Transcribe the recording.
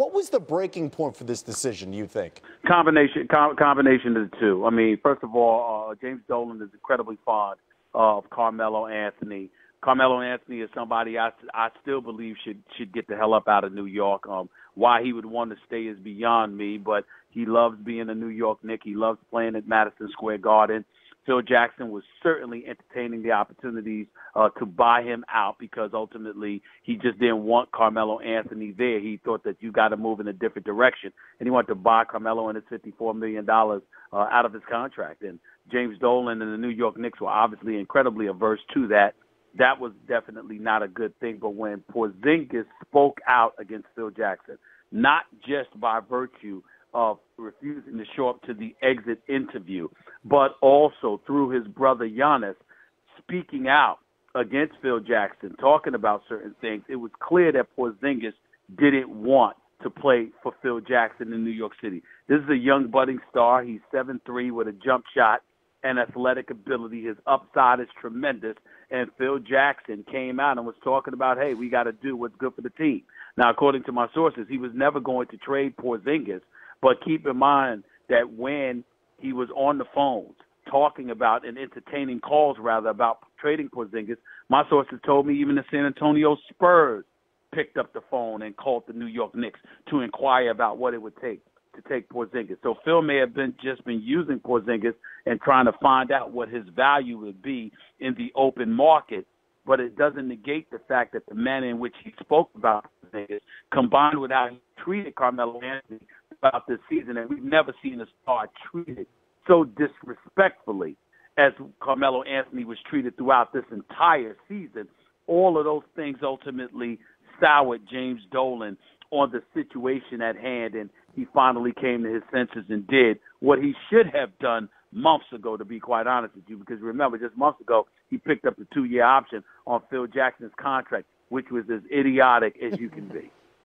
What was the breaking point for this decision, you think? Combination of the two. I mean, first of all, James Dolan is incredibly fond of Carmelo Anthony. Carmelo Anthony is somebody I still believe should get the hell up out of New York. Why he would want to stay is beyond me, but he loves being a New York Knick. He loves playing at Madison Square Garden. Phil Jackson was certainly entertaining the opportunities to buy him out because ultimately he just didn't want Carmelo Anthony there. He thought that you got to move in a different direction, and he wanted to buy Carmelo and his $54 million out of his contract. And James Dolan and the New York Knicks were obviously incredibly averse to that. That was definitely not a good thing. But when Porzingis spoke out against Phil Jackson, not just by virtue of refusing to show up to the exit interview, but also through his brother Giannis speaking out against Phil Jackson, talking about certain things, it was clear that Porzingis didn't want to play for Phil Jackson in New York City. This is a young budding star. He's 7'3" with a jump shot and athletic ability. His upside is tremendous. And Phil Jackson came out and was talking about, hey, we got to do what's good for the team. Now, according to my sources, he was never going to trade Porzingis. But keep in mind that when he was on the phones talking about and entertaining calls, rather, about trading Porzingis, my sources told me even the San Antonio Spurs picked up the phone and called the New York Knicks to inquire about what it would take to take Porzingis. So Phil may have been using Porzingis and trying to find out what his value would be in the open market, but it doesn't negate the fact that the manner in which he spoke about Porzingis, combined with how he treated Carmelo Anthony about this season, and we've never seen a star treated so disrespectfully as Carmelo Anthony was treated throughout this entire season. All of those things ultimately soured James Dolan on the situation at hand, and he finally came to his senses and did what he should have done months ago, to be quite honest with you, because remember, just months ago, he picked up the 2-year option on Phil Jackson's contract, which was as idiotic as you can be.